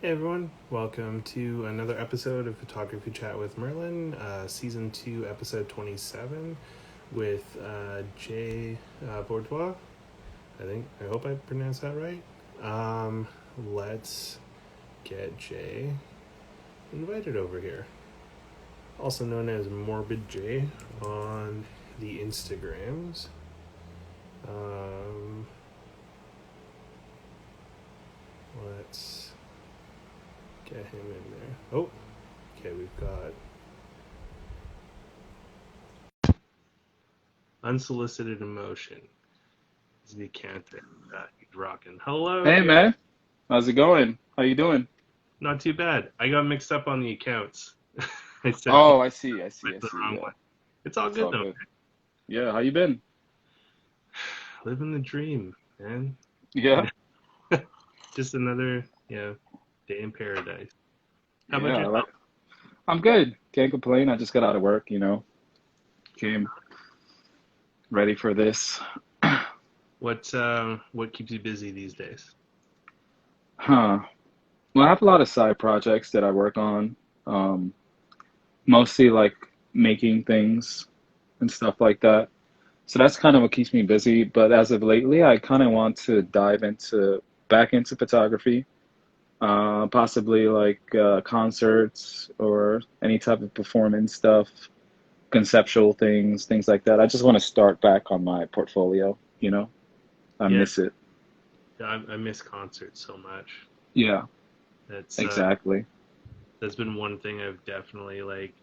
Hey everyone, welcome to another episode of Photography Chat with Merlin, Season 2, Episode 27, with Jay Bourdier. I hope I pronounced that right. Let's get Jay invited over here. Also known as Morbid Jay on the Instagrams. Um, let's get him in there. Oh, okay, we've got Unsolicited Emotion is the account that he's rocking. Hello, Hey Jay. man, how's it going? How you doing? Not too bad. I got mixed up on the accounts. I sent Oh, I see, I see, went I the see. wrong Yeah, one. It's all it's good all though. good. Yeah, how you been? Living the dream, man. Yeah, Just another, day in paradise. How about yeah. yourself? I'm good. Can't complain. I just got out of work, came ready for this. What keeps you busy these days? Huh. Well, I have a lot of side projects that I work on. Um, Mostly like making things and stuff like that. So that's kind of what keeps me busy. But as of lately, I kind of want to dive into back into photography. Possibly like concerts or any type of performance stuff, conceptual things, things like that. I just want to start back on my portfolio. I Yeah, miss it. I miss concerts so much. Yeah, That's exactly. that's been one thing I've definitely like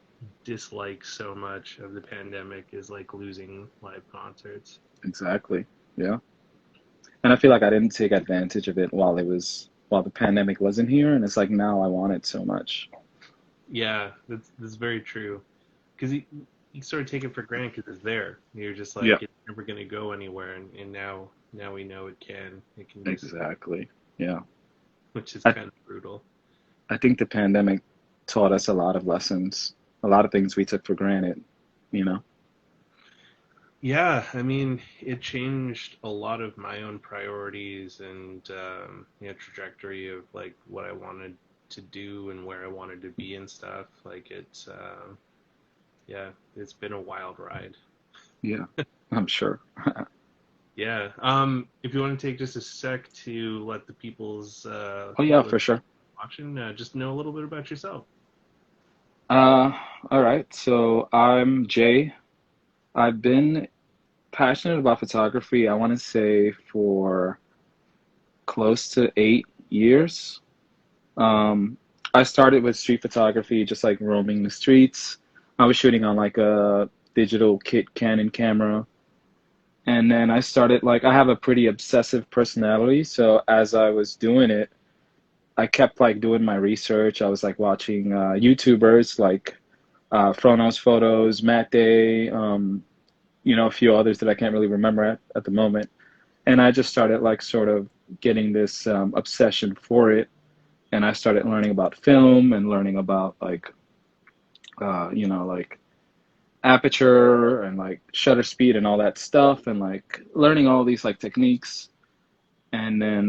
disliked so much of the pandemic is like losing live concerts. Exactly. Yeah. And I feel like I didn't take advantage of it while the pandemic wasn't here, and it's like now I want it so much. Yeah, that's very true. Because you sort of take it for granted because it's there. You're just Yeah, like it's never going to go anywhere, and now we know it can do so, exactly. Yeah. which is I kind of brutal. I think the pandemic taught us a lot of lessons, a lot of things we took for granted, you know. Yeah, I mean, it changed a lot of my own priorities and trajectory of like what I wanted to do and where I wanted to be and stuff. Like yeah, it's been a wild ride. Yeah, I'm sure. Yeah. If you want to take just a sec to let the Oh yeah, people for sure. watching just know a little bit about yourself. Uh, all right. So I'm Jay. I've been passionate about photography, I want to say for close to 8 years. Um, I started with street photography, just like roaming the streets. I was shooting on like a digital kit Canon camera. And then I started like I have a pretty obsessive personality, so as I was doing it, I kept like doing my research. I was like watching YouTubers like Fronos Photos, Matt Day, a few others that I can't really remember at the moment. And I just started like sort of getting this obsession for it. And I started learning about film and learning about like aperture and like shutter speed and all that stuff and like learning all these like techniques. And then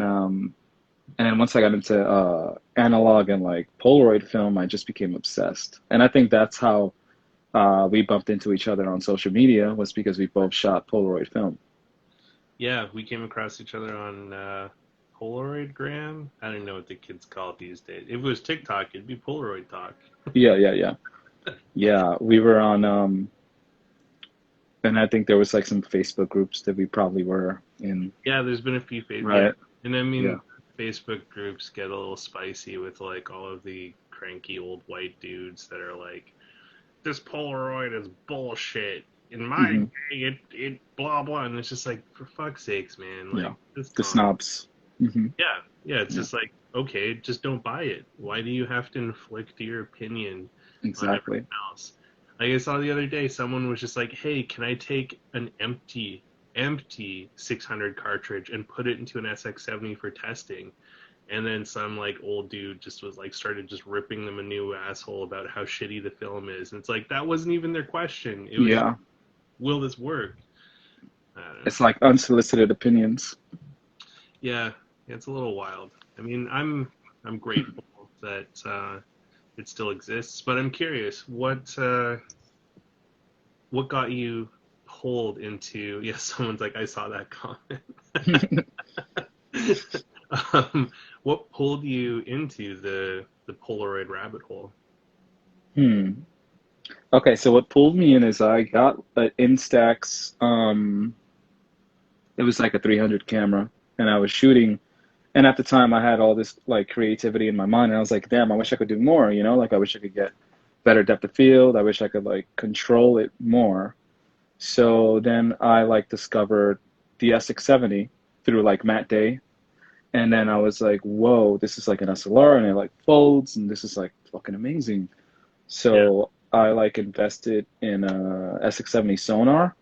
once I got into analog and like Polaroid film, I just became obsessed. And I think that's how we bumped into each other on social media was because we both shot Polaroid film. Yeah, we came across each other on Polaroid Gram. I don't know what the kids call it these days. If it was TikTok, it'd be Polaroid Talk. Yeah, yeah, yeah. Yeah, we were on and I think there was like some Facebook groups that we probably were in, Yeah, there's been a few yeah, right? and I Yeah. mean Facebook groups get a little spicy with like all of the cranky old white dudes that are like, this Polaroid is bullshit. In my Hmm. day, it blah blah, and it's just like for fuck's sakes, man, Yeah. like just The calm. snobs. Hmm. Yeah, yeah, it's Yeah, just like, okay, just don't buy it. Why do you have to inflict your opinion on exactly. everyone else? Like I saw the other day, someone was just like, hey, can I take an empty 600 cartridge and put it into an SX70 for testing? And then some like old dude just was like started just ripping them a new asshole about how shitty the film is. And it's like that wasn't even their question. It was just, Yeah. will this work? I don't know. It's like unsolicited opinions. Yeah, it's a little wild. I mean, I'm grateful. that it still exists. But I'm curious, what got you pulled into? Yeah, someone's like, I saw that comment. um, what pulled you into the Polaroid rabbit hole? Hmm. Okay, so what pulled me in is I got an Instax. It was like a 300 camera, and I was shooting. And at the time, I had all this like creativity in my mind, and I was like, damn, I wish I could do more. You know, like I wish I could get better depth of field. I wish I could like control it more. So then I like discovered the S670 through like Matt Day. And then I was like, whoa, this is like an SLR and it like folds and this is like fucking amazing. Yeah, So I like invested in a S670 sonar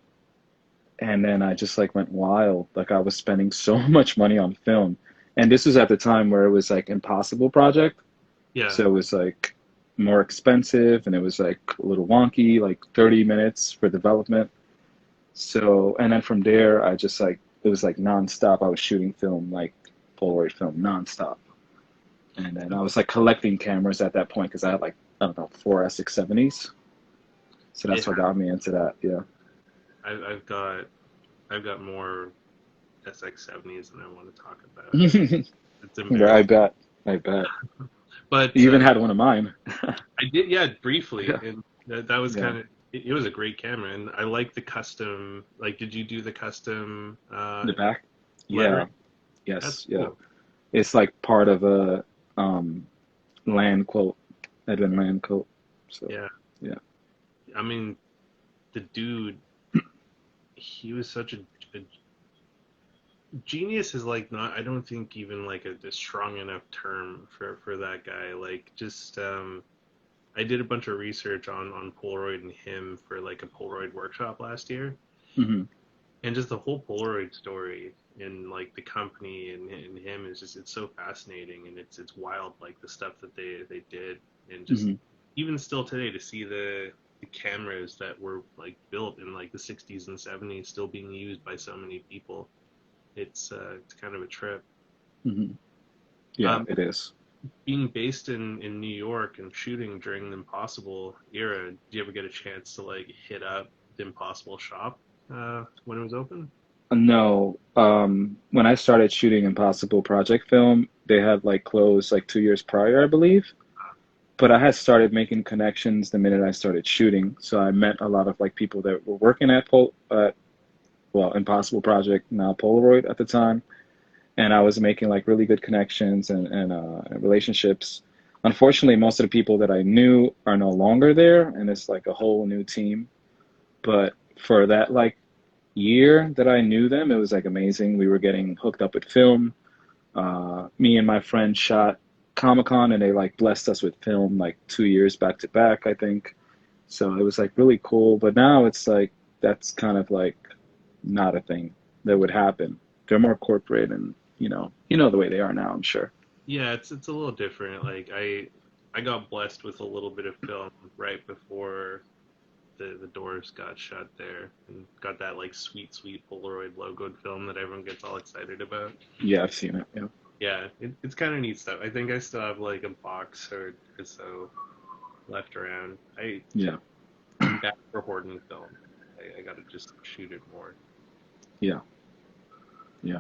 and then I just like went wild. Like I was spending so much money on film. And this was at the time where it was like impossible project. yeah, So it was like more expensive and it was like a little wonky, like 30 minutes for development. So, and then from there, I just like, it was like nonstop. I was shooting film, like Polaroid film nonstop. And then I was like collecting cameras at that point because I had like, I don't know, four S670s. So yeah. that's what got me into that. Yeah. I've got more SX70s than I want to talk about. It's Yeah, I embarrassing. bet. I bet. But You even had one of mine. I did, yeah, briefly, Yeah. and that was Yeah. kind of it was a great camera, and I like the custom. Like, did you do the custom The back? Yeah. lettering? That's Yes. Yeah. cool. It's like part of a um land quote, Edwin Land quote. So, Yeah, yeah. I mean, the dude, he was such a genius. Is like not. I don't think even like a strong enough term for that guy. Like, just I did a bunch of research on Polaroid and him for like a Polaroid workshop last year, Hmm. and just the whole Polaroid story and like the company and him is just it's so fascinating, and it's wild like the stuff that they did, and just Hmm. even still today to see the cameras that were like built in like the 60s and 70s still being used by so many people. It's kind of a trip. Hmm. Yeah, Um, it is. being based in New York and shooting during the Impossible era, do you ever get a chance to like hit up the Impossible shop when it was open? No, when I started shooting Impossible Project film, they had like closed like 2 years prior, I believe. But I had started making connections the minute I started shooting. So I met a lot of like people that were working at well, Impossible Project, now Polaroid at the time. And I was making like really good connections and relationships. Unfortunately, most of the people that I knew are no longer there, and it's like a whole new team. But for that like year that I knew them, it was like amazing. We were getting hooked up with film. Me and my friend shot Comic-Con and they like blessed us with film like 2 years back to back, I think. So it was like really cool. But now it's like that's kind of like not a thing that would happen. They're more corporate and you know the way they are now, I'm sure. Yeah, it's a little different. Like I got blessed with a little bit of film right before the doors got shut there, and got that like sweet Polaroid logoed film that everyone gets all excited about. Yeah, I've seen it. Yeah. Yeah, it's kind of neat stuff. I think I still have like a box or so left around. Yeah. I'm back for hoarding film. I gotta just shoot it more. Yeah. Yeah,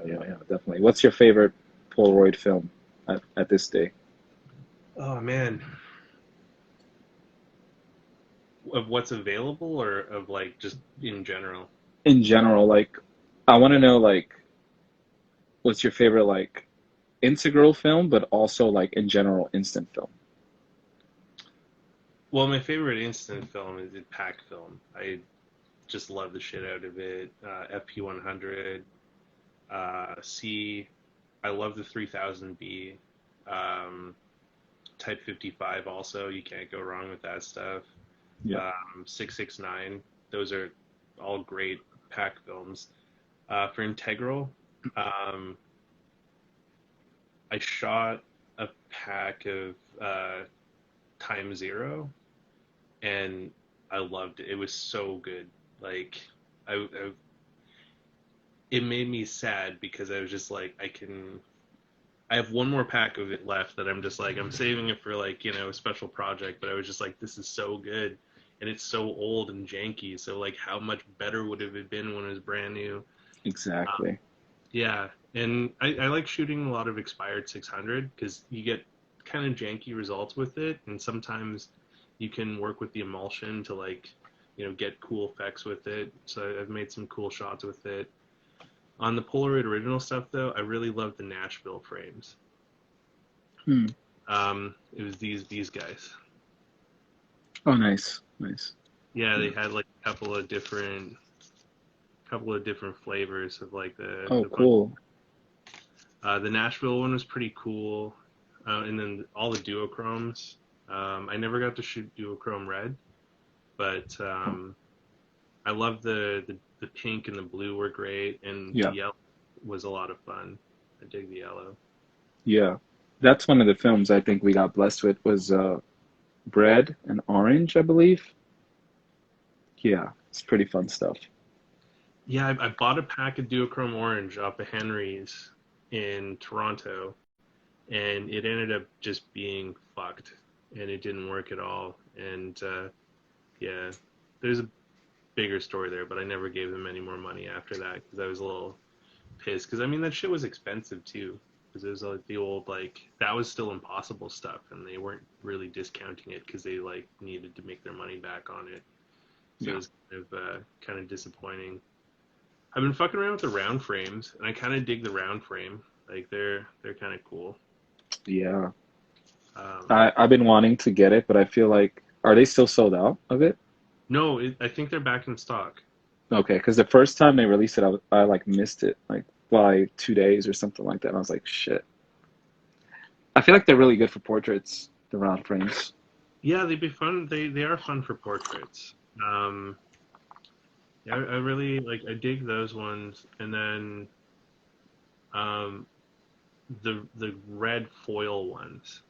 definitely. What's your favorite Polaroid film at this day? Oh man, of what's available or of like just in general? In general, like I want to know like what's your favorite like integral film, but also like in general instant film. Well, my favorite instant film is pack film. I just love the shit out of it. FP100, C. I love the 3000B. Um, Type 55 also. You can't go wrong with that stuff. Yeah. 669. Those are all great pack films. For integral, um, I shot a pack of Time Zero, and I loved it. It was so good. Like, it made me sad because I was just like, I have one more pack of it left that I'm just like I'm saving it for like a special project. But I was just like, this is so good, and it's so old and janky. So like, how much better would it have been when it was brand new? Exactly. Yeah, and I like shooting a lot of expired 600 because you get kind of janky results with it, and sometimes you can work with the emulsion to like, get cool effects with it. So I've made some cool shots with it. On the Polaroid original stuff, though, I really love the Nashville frames. Hmm. It was these guys. Oh, nice, nice. Yeah, they Yeah. had like a couple of different flavors of like Oh, the fun. cool. The Nashville one was pretty cool, and then all the duochromes. I never got to shoot duochrome red, but Oh, I love the pink and the blue were great, and the yeah, yellow was a lot of fun. I dig the yellow. yeah. That's one of the films I think we got blessed with was Bread and Orange, I believe. Yeah, it's pretty fun stuff. Yeah, I bought a pack of duochrome orange off of Henry's in Toronto, and it ended up just being fucked, and it didn't work at all. And yeah, there's a bigger story there, but I never gave them any more money after that because I was a little pissed. Because I mean, that shit was expensive too. Because it was like the old like that was still impossible stuff, and they weren't really discounting it because they like needed to make their money back on it. So it Yeah, was kind of disappointing. I've been fucking around with the round frames, and I kind of dig the round frame. Like they're kind of cool. yeah. Um, I've been wanting to get it, but I feel like are they still sold out of it? no, I think they're back in stock. Okay, because the first time they released it, I like missed it like by 2 days or something like that. And I was like, shit. I feel like they're really good for portraits, the round frames. Yeah, they'd be fun. They are fun for portraits. Um, yeah, I really like. I dig those ones, and then um, the red foil ones,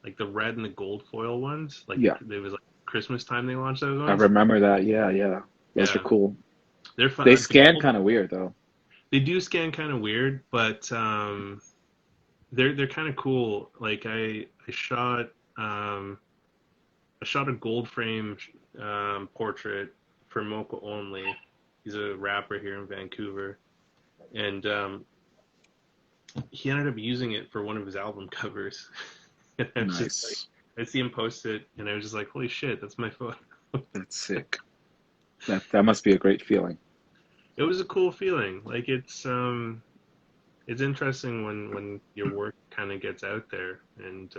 like the red and the gold foil ones. Like Yeah, it was like Christmas time they launched those I ones. remember that. Yeah, yeah. Those are Yeah, cool. they're fun. They The scan gold, kind of weird though. they do scan kind of weird, but they're kind of cool. Like um, I shot a gold frame portrait for Mocha Only. He's a rapper here in Vancouver, and he ended up using it for one of his album covers. And I was just like, Nice. I see him post it, and I was just like, holy shit, that's my photo. That's sick. That must be a great feeling. It was a cool feeling. Like it's interesting when your work kind of gets out there, and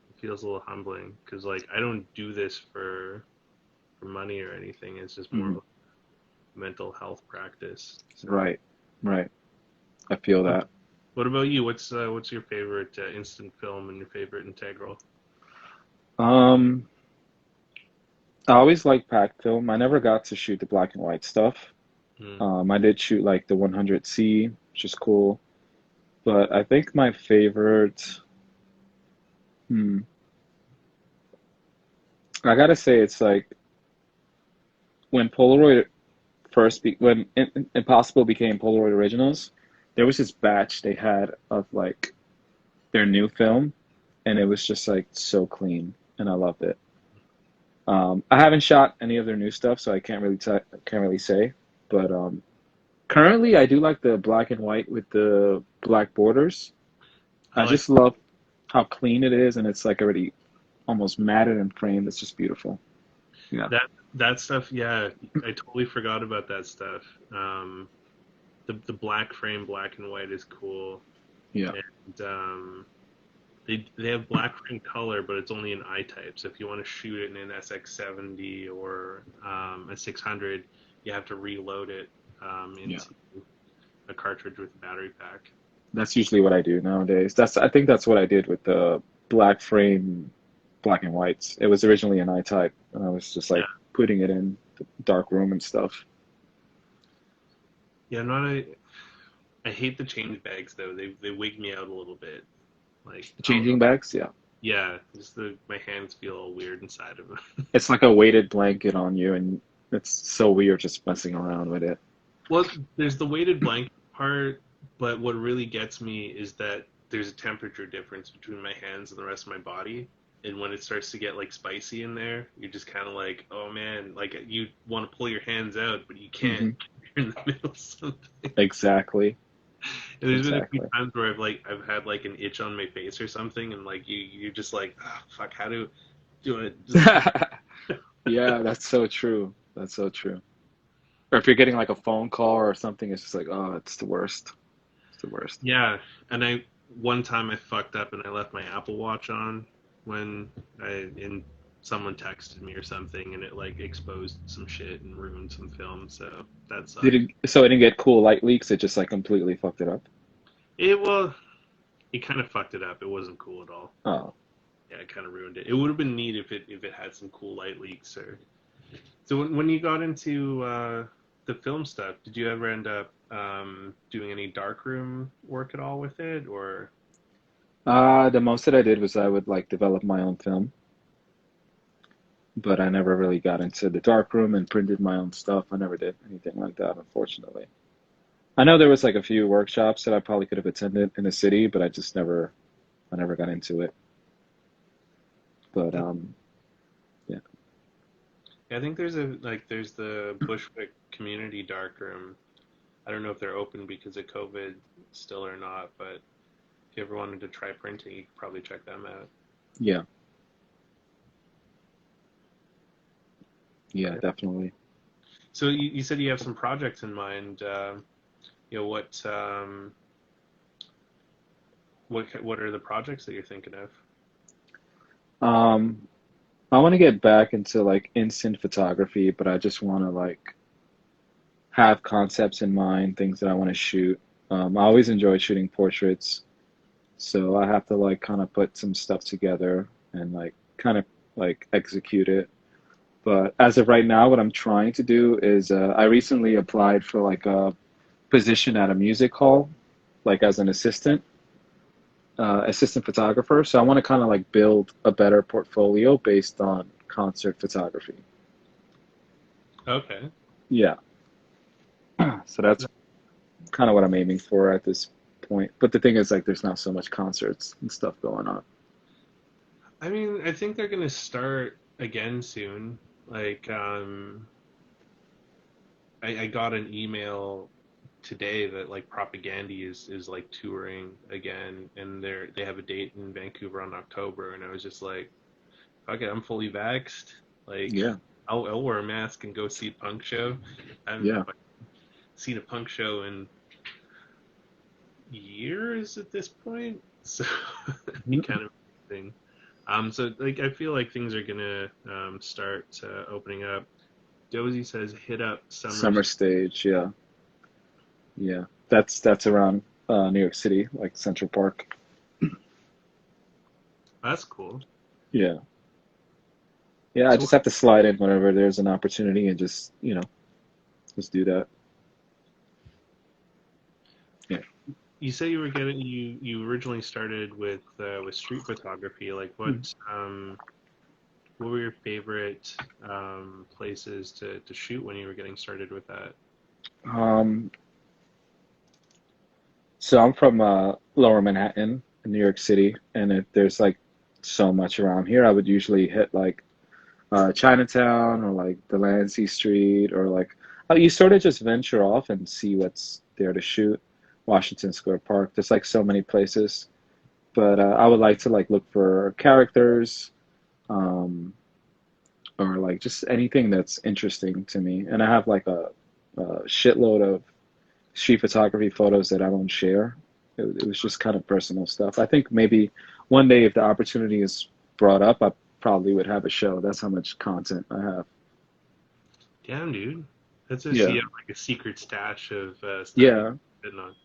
it feels a little humbling because like I don't do this for money or anything. It's just more of Mhm. a mental health practice. So, Right, right. I feel what that. what about you? What's your favorite instant film and your favorite integral? Um, I always liked pack film. I never got to shoot the black and white stuff. Mm. I did shoot like the 100C, which is cool. But I think my favorite, hmm, I gotta say it's like when Polaroid when Impossible became Polaroid Originals, there was this batch they had of like their new film, and it was just like so clean, and I loved it. I haven't shot any of their new stuff, so I can't really say. But currently, I do like the black and white with the black borders. I I like just love how clean it is, and it's like already almost matted and framed. It's just beautiful. Yeah, that stuff. Yeah, I totally forgot about that stuff. The black frame, black and white is cool, yeah, and they have black frame color, but it's only in I type. So if you want to shoot it in an SX70 or a 600, you have to reload it yeah. into a cartridge with a battery pack. That's usually what I do nowadays. I think that's what I did with the black frame, black and whites. It was originally an I-type, and I was just Yeah, like putting it in the dark room and stuff. yeah. Not a. I hate the change bags though. They wig me out a little bit. Like I don't know. Changing bags, yeah. Yeah, just my hands feel all weird inside of them. It's like a weighted blanket on you, and it's so weird just messing around with it. Well, there's the weighted blanket part, But what really gets me is that there's a temperature difference between my hands and the rest of my body. And when it starts to get like spicy in there, you're just kind of like, oh man, like you want to pull your hands out, but you can't. Hmm. You're in the middle of something. Exactly. And there's been a few Exactly. times where I've had like an itch on my face or something, and like you're just like, oh, fuck, how to do it? Just Yeah, that's so true. That's so true. Or if you're getting like a phone call or something, it's just like, oh, it's the worst. It's the worst. yeah. And I one time I fucked up and I left my Apple Watch on when and someone texted me or something, and it like exposed some shit and ruined some film, so that Did sucked. it, so it didn't get cool light leaks, it just like completely fucked it up. It well, it kind of fucked it up. It wasn't cool at all. Oh. Yeah, it kind of ruined it. It would have been neat if it had some cool light leaks or. So when you got into the film stuff, did you ever end up doing any darkroom work at all with it, or? The most that I did was I would like develop my own film, but I never really got into the dark room and printed my own stuff. I never did anything like that, unfortunately. I know there was like a few workshops that I probably could have attended in the city, but I never got into it. But yeah. I think there's the Bushwick Community Darkroom. I don't know if they're open because of COVID still or not, but if you ever wanted to try printing, you could probably check them out. Yeah. Yeah, Yeah. definitely. So you said you have some projects in mind. You know what are the projects that you're thinking of? Um, I want to get back into like instant photography, but I just want to like have concepts in mind, things that I want to shoot. I always enjoy shooting portraits, so I have to like kind of put some stuff together and like kind of like execute it. But as of right now, what I'm trying to do is I recently applied for like a position at a music hall, like as an assistant photographer. So I want to kind of like build a better portfolio based on concert photography. Okay. Yeah. So that's kind of what I'm aiming for at this point. But the thing is, like, there's not so much concerts and stuff going on. I mean, I think they're gonna start again soon. Like, I got an email today that like Propagandy is like touring again, and they have a date in Vancouver on October, and I was just like, fuck it, I'm fully vaxxed. Like, Yeah, I'll wear a mask and go see a punk show. I haven't yeah. seen a punk show in years at this point, so it'd be Mhm. kind of thing. So like I feel like things are gonna start opening up. Dozy says hit up Summer Summers. stage, yeah, yeah. That's around New York City, like Central Park. That's cool. Yeah, yeah. I So just have to slide in whenever there's an opportunity and just, just do that. Yeah. you say you were getting you originally started with street photography. Like what were your favorite places to shoot when you were getting started with that? Um, so I'm from Lower Manhattan in New York City, and if there's like so much around here, I would usually hit like Chinatown or like Delancey Street or like you sort of just venture off and see what's there to shoot. Washington Square Park. There's like so many places, but I would like to like look for characters, um, or like just anything that's interesting to me. And I have like a shitload of street photography photos that I don't share. It was just kind of personal stuff. I think maybe one day if the opportunity is brought up, I probably would have a show. That's how much content I have. Damn, dude. That's just you Yeah. have like a secret stash of stuff you've Yeah. been on.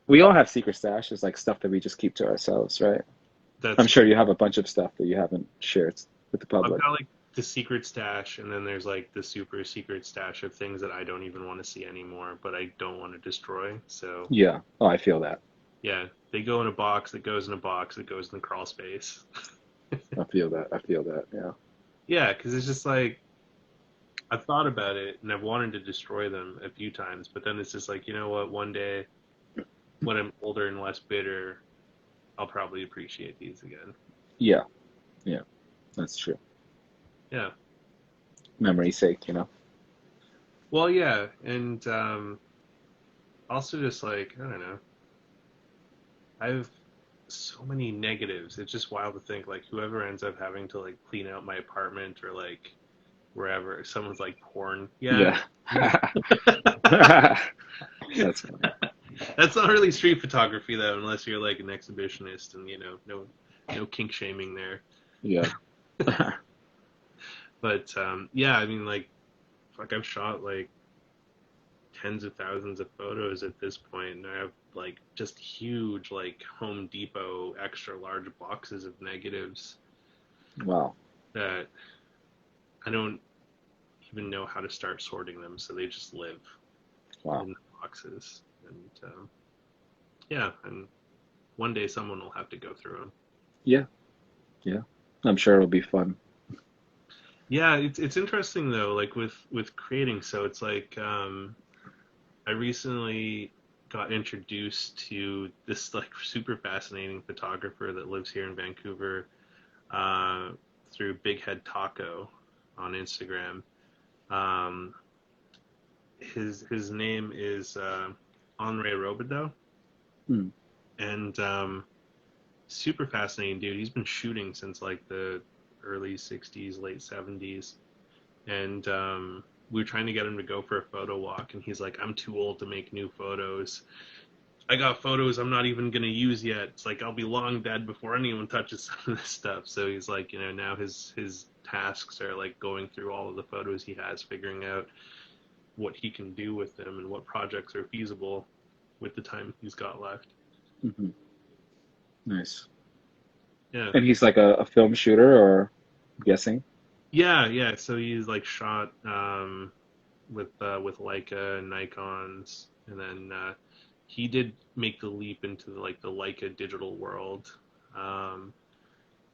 We all have secret stashes, like stuff that we just keep to ourselves, right? That's I'm sure true. you have a bunch of stuff that you haven't shared with the I've public. got like the secret stash, and then there's like the super secret stash of things that I don't even want to see anymore, but I don't want to destroy. So Yeah. Oh, I feel that. yeah, they go in a box that goes in a box that goes in the crawl space. I feel that. I feel that. Yeah. Yeah, because it's just like I've thought about it and I've wanted to destroy them a few times, but then it's just like, you know what, one day when I'm older and less bitter, I'll probably appreciate these again. Yeah, yeah, that's true. Yeah. Memory's sake, you know. Well, yeah, and also just like I don't know, I have so many negatives. It's just wild to think like whoever ends up having to like clean out my apartment or like wherever someone's like porn. Yeah. Yeah. That's funny. That's not really street photography though, unless you're like an exhibitionist and no kink shaming there. Yeah. But yeah, I mean like I've shot like tens of thousands of photos at this point, and I have like just huge like Home Depot extra large boxes of negatives Wow. that I don't even know how to start sorting them, so they just live Wow. in the boxes. And yeah, and one day someone will have to go through them. Yeah. Yeah. I'm sure it'll be fun. Yeah, it's interesting though, like with creating. So it's like I recently got introduced to this like super fascinating photographer that lives here in Vancouver uh, through Big Head Taco on Instagram. Um, his name is Henri Robideau, Hmm. and super fascinating dude. He's been shooting since like the early '60s, late '70s, and we were trying to get him to go for a photo walk, and he's like, "I'm too old to make new photos. I got photos I'm not even gonna use yet. It's like I'll be long dead before anyone touches some of this stuff." So he's like, now his tasks are like going through all of the photos he has, figuring out what he can do with them and what projects are feasible with the time he's got left. Hmm. Nice. Yeah. And he's like a film shooter, or I'm guessing. Yeah, yeah. So he's like shot with Leica and Nikon's, and then he did make the leap into like the Leica digital world, um,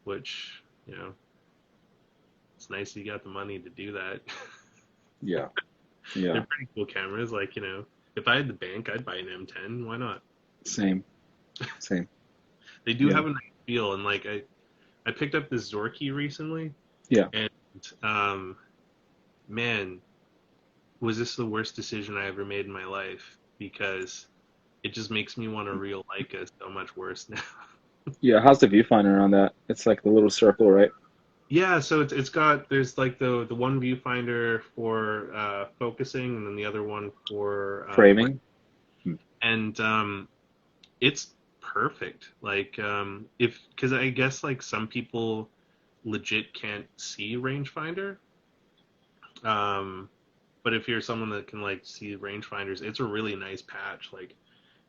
which it's nice he got the money to do that. Yeah. They're Yeah. pretty cool cameras. Like if I had the bank, I'd buy an M10. Why not? Same. Same. They do Yeah. have a nice feel, and like I picked up this Zorky recently, Yeah. and um, man, was this the worst decision I ever made in my life? Because it just makes me want to reel Leica so much worse now. Yeah. How's the viewfinder on that? It's like the little circle, right? Yeah, so it's got there's like the one viewfinder for focusing, and then the other one for Framing. Hmm. and it's perfect. Like if because I guess like some people legit can't see rangefinder, um, but if you're someone that can like see rangefinders, it's a really nice patch. Like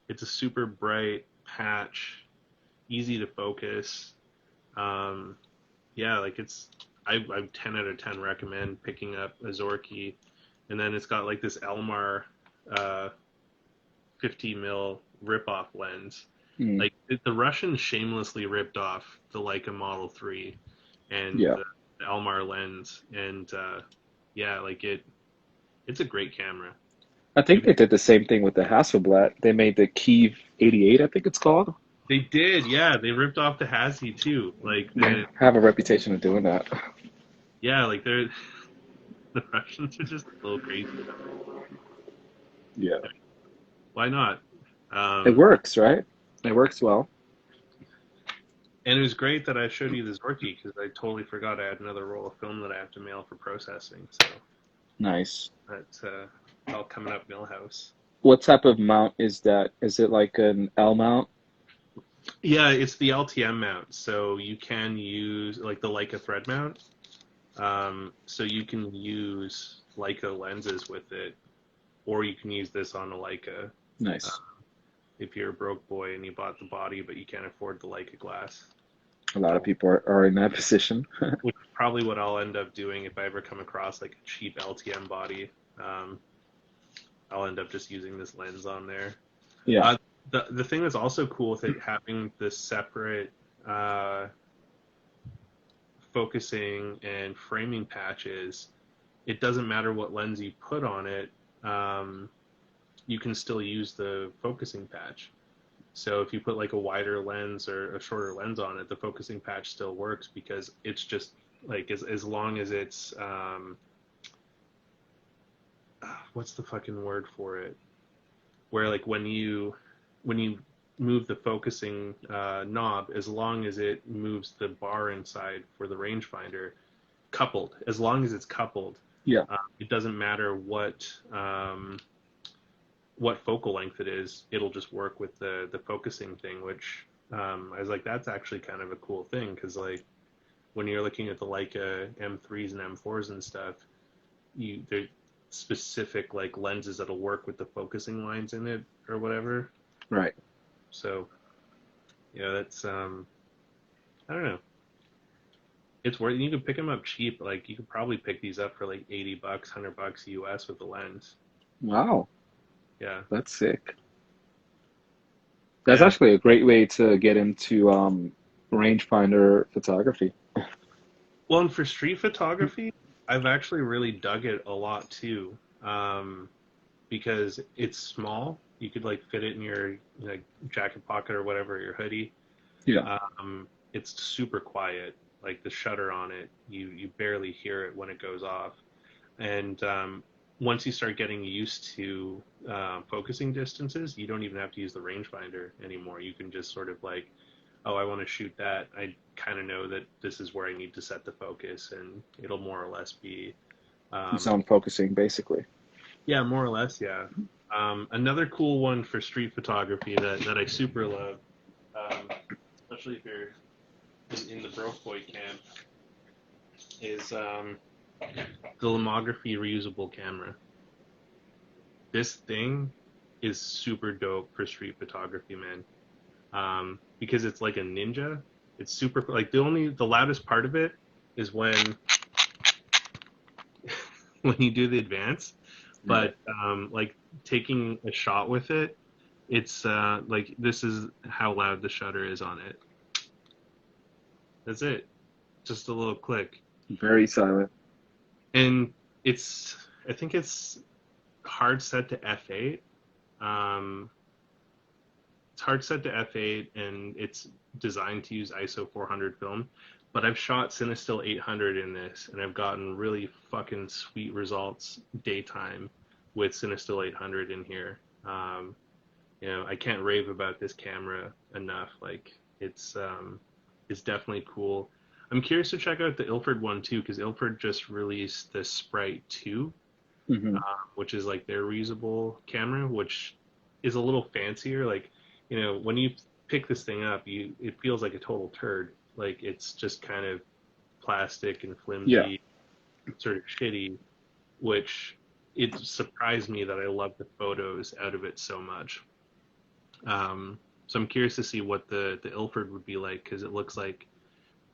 it's a super bright patch, easy to focus. Um, yeah, like I 10 out of 10 recommend picking up a Zorky, and then it's got like this Elmar uh, 50 mil rip-off lens. Hmm. Like the Russians shamelessly ripped off the Leica Model 3 and Yeah. the Elmar lens, and yeah, like it's a great camera. I think If they did the same thing with the Hasselblad. They made the Key 88, I think it's called. they did, yeah, they ripped off the Hassie too. Like They have a reputation of doing that. yeah, like they're the Russians are just a little crazy. Yeah. Why not? It Um, works, right? It works well. and it was great that I showed you this Zorky because I totally forgot I had another roll of film that I have to mail for processing. So Nice. that's all coming up Millhouse. What type of mount is that? Is it like an L mount? Yeah, it's the LTM mount, so you can use like the Leica thread mount. So you can use Leica lenses with it, or you can use this on a Leica uh, Nice. if you're a broke boy and you bought the body but you can't afford the Leica glass. A lot of people are in that position. Which is probably what I'll end up doing if I ever come across like a cheap LTM body. Um, I'll end up just using this lens on there. Yeah. The thing that's also cool with it having this separate uh, focusing and framing patches, it doesn't matter what lens you put on it. You can still use the focusing patch. So if you put like a wider lens or a shorter lens on it, the focusing patch still works because it's just like as long as it's what's the fucking word for it? Where like when you move the focusing knob, as long as it moves the bar inside for the rangefinder, coupled, as long as it's coupled, Yeah. it doesn't matter what focal length it is, it'll just work with the focusing thing, which I was like, that's actually kind of a cool thing because like when you're looking at the Leica M3s and M4s and stuff, there specific like lenses that'll work with the focusing lines in it or whatever. Right. So yeah, that's I don't know. It's worth. You can pick them up cheap. Like you could probably pick these up for like $80, $100 US with the lens. Wow. Yeah, That's sick. That's yeah. actually a great way to get into rangefinder photography. Well, and for street photography, I've actually really dug it a lot too, because it's small. You could like fit it in your like jacket pocket or whatever, your hoodie. Yeah. It's super quiet. Like the shutter on it, you barely hear it when it goes off. And once you start getting used to focusing distances, you don't even have to use the rangefinder anymore. You can just sort of like, oh, I want to shoot that. I kind of know that this is where I need to set the focus, and it'll more or less be, Zone focusing, basically. yeah, more or less, yeah. Another cool one for street photography that I super love, um, especially if you're in the broke boy camp, is the Lomography reusable camera. This thing is super dope for street photography, man. Because it's like a ninja. It's super like the loudest part of it is when you do the advance, Right. but like taking a shot with it, it's like this is how loud the shutter is on it. That's it. Just a little click. Very silent. And it's I think it's hard set to f8. Um, it's hard set to f8, and it's designed to use ISO 400 film. But I've shot Cinestill 800 in this, and I've gotten really fucking sweet results daytime with Cinestill 800 in here. I can't rave about this camera enough. Like it's definitely cool. I'm curious to check out the Ilford one too, because Ilford just released the Sprite 2, Hmm. which is like their reusable camera, which is a little fancier. Like, when you pick this thing up, it feels like a total turd. Like it's just kind of plastic and Yeah. flimsy, sort of shitty, which it surprised me that I love the photos out of it so much. So I'm curious to see what the Ilford would be like because it looks like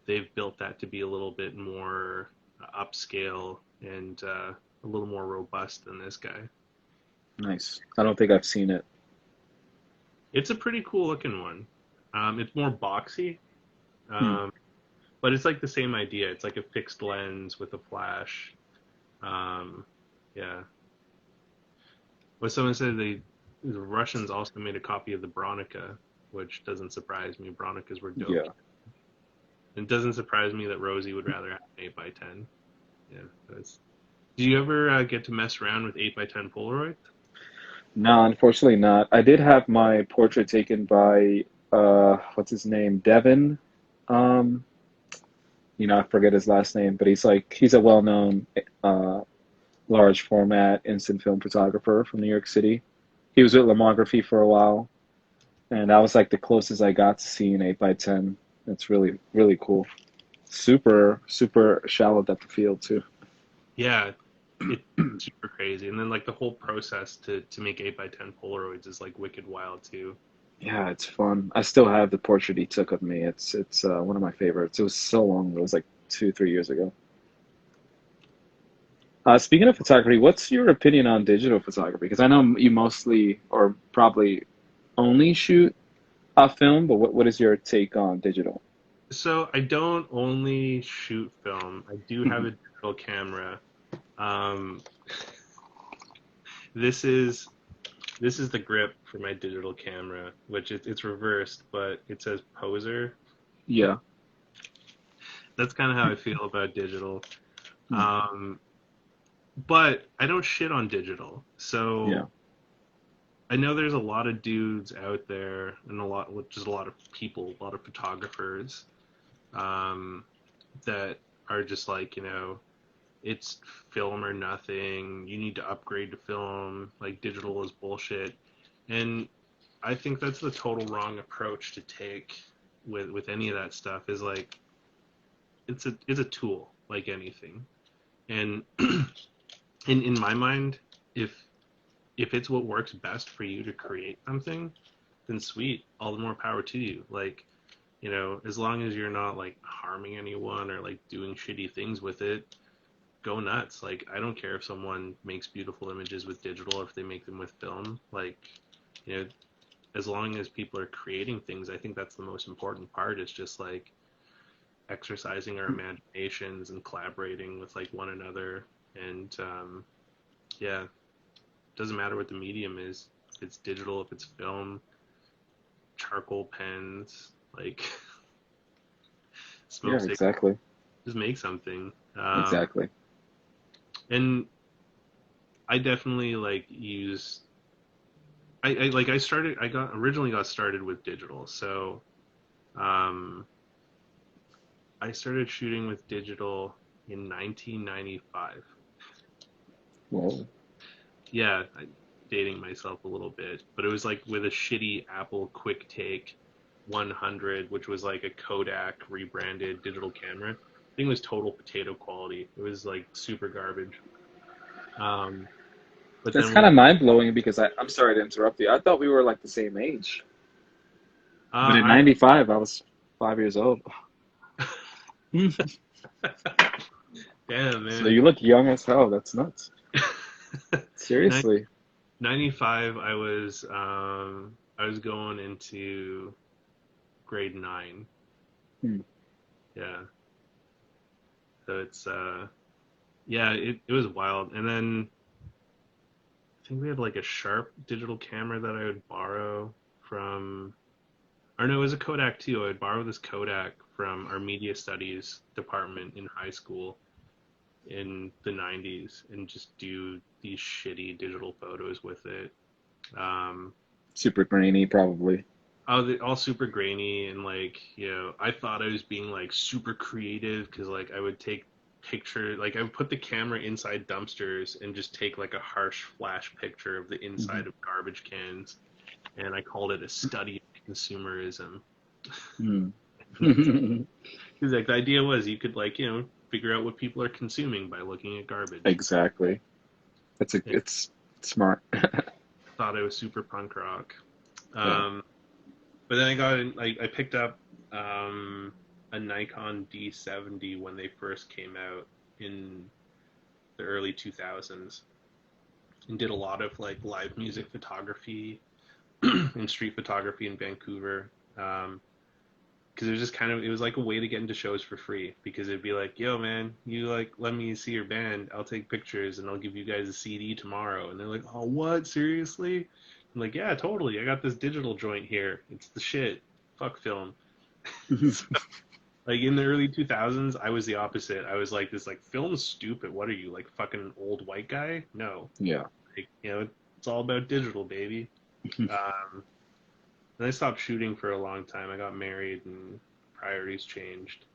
they've built that to be a little bit more upscale and a little more robust than this guy. Nice. I don't think I've seen it. It's a pretty cool looking one. It's more boxy, Hmm. um, but it's like the same idea. It's like a fixed lens with a flash. Um, yeah. Well, someone said the Russians also made a copy of the Bronica, which doesn't surprise me. Bronicas were dope. Yeah. It doesn't surprise me that Rosie would rather have an 8x10. Yeah. Do you ever get to mess around with 8x10 Polaroid? No, unfortunately not. I did have my portrait taken by what's his name? Devin. Um, I forget his last name, but he's a well-known uh large format instant film photographer from New York City. He was with Lomography for a while, and that was like the closest I got to seeing 8x10. It's really, really cool. Super, super shallow depth of field too. Yeah, it's super crazy. And then like the whole process to make 8x10 Polaroids is like wicked wild too. Yeah, it's fun. I still have the portrait he took of me. It's one of my favorites. It was so long ago. It was like 2, 3 years ago. Speaking of photography, what's your opinion on digital photography? Because I know you mostly or probably only shoot film, but what is your take on digital? So I don't only shoot film. I do have Mhm. a digital camera. Um, this is this is the grip for my digital camera, which it's reversed, but it says poser. Yeah. That's kind of how I feel about digital. Hmm. Um, but I don't shit on digital. Yeah. So I know there's a lot of dudes out there and just a lot of people, a lot of photographers, um, that are just like, it's film or nothing. You need to upgrade to film. Like digital is bullshit. And I think that's the total wrong approach to take with any of that stuff. Is like it's a tool like anything. And in my mind, if if it's what works best for you to create something, then sweet, all the more power to you. Like, as long as you're not like harming anyone or like doing shitty things with it, go nuts. Like, I don't care if someone makes beautiful images with digital, if they make them with film. Like, you know, as long as people are creating things, I think that's the most important part. Is just like exercising our imaginations and collaborating with like one another. And yeah, doesn't matter what the medium is. If it's digital, if it's film, charcoal pens, like Yeah, smoke stick, exactly. just make something. Exactly. And I definitely like use. I got originally got started with digital, so um, I started shooting with digital in 1995. Whoa. Yeah, dating myself a little bit, but it was like with a shitty Apple Quick Take 100, which was like a Kodak rebranded digital camera. Thing was total potato quality. It was like super garbage. Um, but That's then kind of mind blowing because I'm sorry to interrupt you. I thought we were like the same age. But in I '95, I was 5 years old. damn So man, you look young as hell. That's nuts. Nin- Seriously. 95. I was going into grade 9. Hmm. Yeah, so it's yeah, it was wild. And then I think we had like a Sharp digital camera that I would borrow from, or no, it was a Kodak too. I would borrow this Kodak from our media studies department in high school in the 90s and just do these shitty digital photos with it. Um, Super grainy, probably. all super grainy and like, I thought I was being like super creative because like I would take picture, like I would put the camera inside dumpsters and just take like a harsh flash picture of the Hmm. inside of garbage cans, and I called it a study of consumerism. Hmm. Because like the idea was you could like, figure out what people are consuming by looking at garbage. Exactly. And It's smart. thought I was super punk rock. Yeah. Um, but then I picked up a Nikon D70 when they first came out in the early 2000s, and did a lot of like live music photography and street photography in Vancouver. Because it was just it was like a way to get into shows for free, because it'd be like, yo man, you like let me see your band, I'll take pictures and I'll give you guys a CD tomorrow. And they're like, oh, what, seriously? I'm like, yeah, totally, I got this digital joint here, it's the shit, fuck film. So, like in the early 2000s, I was the opposite. I was like this, like, film's stupid, what are you, like fucking old white guy? No, Yeah. like, it's all about digital, baby. um and I stopped shooting for a long time. I got married and priorities changed.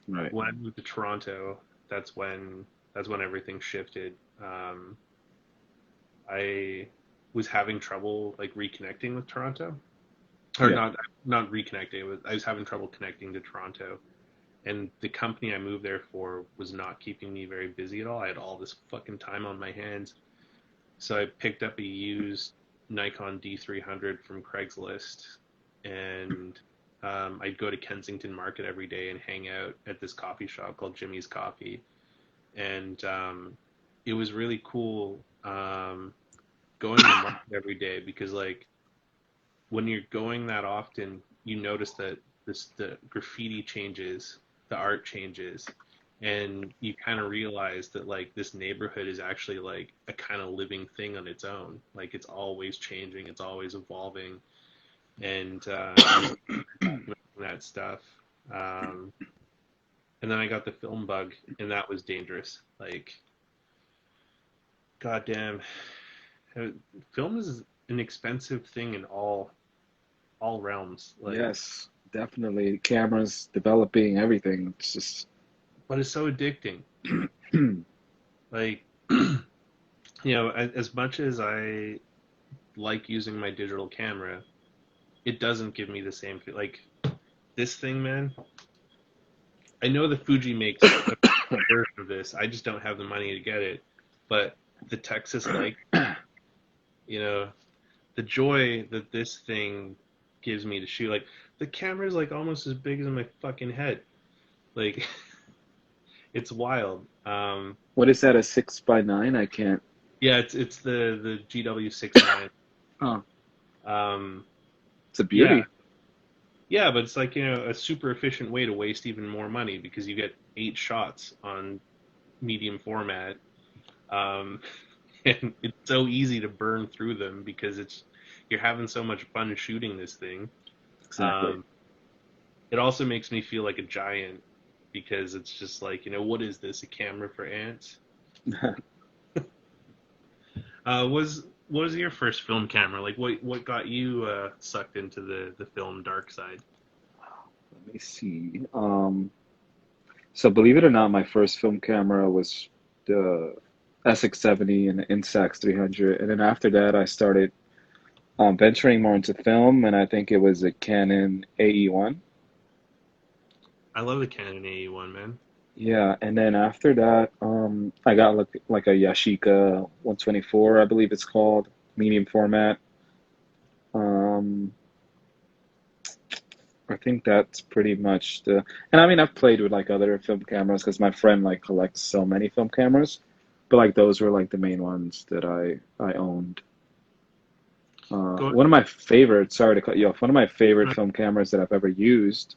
Right. When I moved to Toronto, that's when everything shifted. Um, I was having trouble like reconnecting with Toronto, or Yeah. not reconnecting. I was having trouble connecting to Toronto, and the company I moved there for was not keeping me very busy at all. I had all this fucking time on my hands, so I picked up a used Nikon D300 from Craigslist, and I'd go to Kensington Market every day and hang out at this coffee shop called Jimmy's Coffee, and it was really cool going to the market every day, because like when you're going that often, you notice that the graffiti changes, the art changes, and you kind of realize that like this neighborhood is actually like a kind of living thing on its own. Like it's always changing, it's always evolving, and that stuff. Um, and then I got the film bug, and that was dangerous. Like, goddamn, uh, film is an expensive thing in all realms. Like, Yes, definitely. Cameras, developing everything. It's just, but it's so addicting. Like, as much as I like using my digital camera, it doesn't give me the same feel. Like this thing, man. I know the Fuji makes a version of this. I just don't have the money to get it. But the Texas like, you know, the joy that this thing gives me to shoot. Like the camera is like almost as big as my fucking head. Like it's wild. what is that, a 6 by 9? I can't. Yeah, it's the GW69. Oh, Um, it's a yeah, beauty. yeah, but it's like a super efficient way to waste even more money because you get 8 shots on medium format. Um, and it's so easy to burn through them because you're having so much fun shooting this thing. Exactly. Um, it also makes me feel like a giant because it's just like, what is this? A camera for ants? What was your first film camera? Like, what got you sucked into the film dark side? Let me see. So believe it or not, my first film camera was the SX70 and the Instax 300, and then after that, I started venturing more into film, and I think it was a Canon AE1. I love the Canon AE1, man. Yeah, and then after that, I got like a Yashica 124, I believe it's called, medium format. Um, I think that's pretty much the. And I mean, I've played with like other film cameras because my friend like collects so many film cameras, but like those were like the main ones that I owned. Go. One of my favorite, sorry to cut you off, one of my favorite film cameras that I've ever used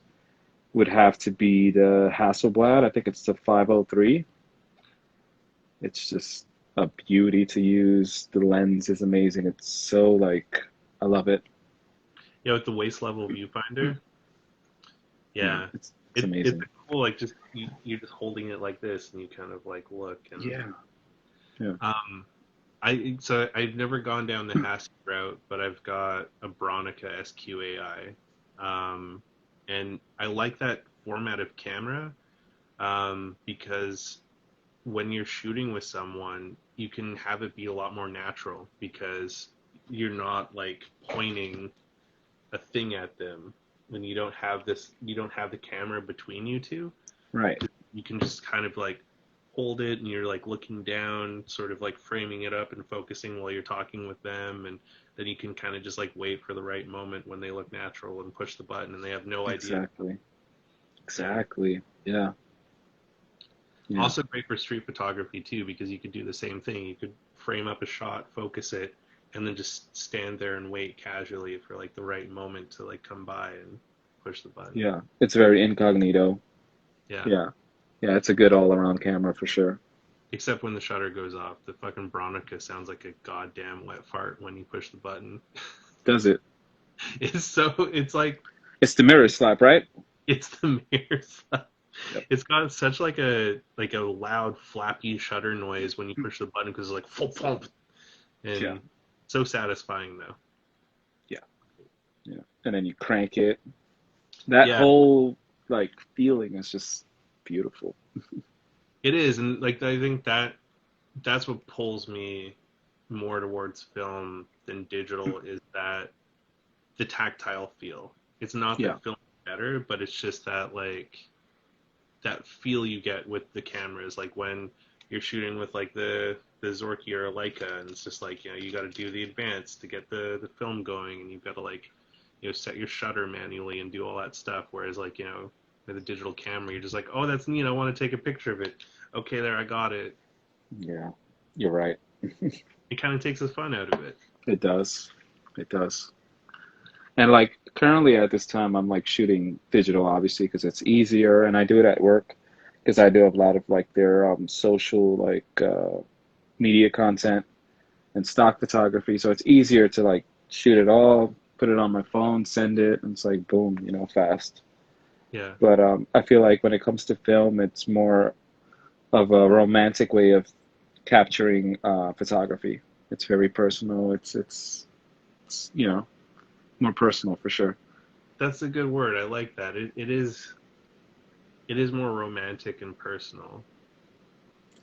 would have to be the Hasselblad. I think it's the 503. It's just a beauty to use. The lens is amazing. It's so like, I love it. With the waist level viewfinder. Yeah, Yeah, it's it's amazing. cool. Like just you're just holding it like this, and you kind of like look and Yeah, yeah. um. I've never gone down the Hasselblad route, but I've got a Bronica SQAI, and I like that format of camera because when you're shooting with someone, you can have it be a lot more natural because you're not like pointing a thing at them when you don't have the camera between you two. Right. You can just kind of like hold it and you're like looking down, sort of like framing it up and focusing while you're talking with them, and then you can kind of just like wait for the right moment when they look natural and push the button and they have no idea. Exactly. Yeah. Exactly. Yeah. Yeah. Also great for street photography too, because you could do the same thing. You could frame up a shot, focus it, and then just stand there and wait casually for like the right moment to like come by and push the button. Yeah. It's very incognito. Yeah. Yeah. Yeah, it's a good all-around camera for sure. Except when the shutter goes off, the fucking Bronica sounds like a goddamn wet fart when you push the button. Does it? It's like It's the mirror slap, right? it's the mirror stuff. Yep. It's got such like a loud flappy shutter noise when you push the button because it's like full pump Yeah. and so satisfying though. Yeah. Yeah. And then you crank it. That Yeah, whole like feeling is just beautiful. it is, and like I think that's what pulls me more towards film than digital is that the tactile feel. It's not Yeah. that film is better, but it's just that like that feel you get with the cameras, like when you're shooting with like the Zorky or a Leica, and it's just like you got to do the advance to get the film going, and you've got to like set your shutter manually and do all that stuff. Whereas like with a digital camera, you're just like, oh, that's neat. I want to take a picture of it. Okay, there, I got it. Yeah. You're right. It kind of takes the fun out of it. It does. It does. And like currently at this time, I'm like shooting digital, obviously, because it's easier and I do it at work. because I do have a lot of like their social like media content and stock photography. So it's easier to like shoot it all, put it on my phone, send it, and it's like boom, fast. Yeah, But I feel like when it comes to film, it's more of a romantic way of capturing photography. It's very personal. It's more personal for sure. that's a good word. I like that. It is more romantic and personal.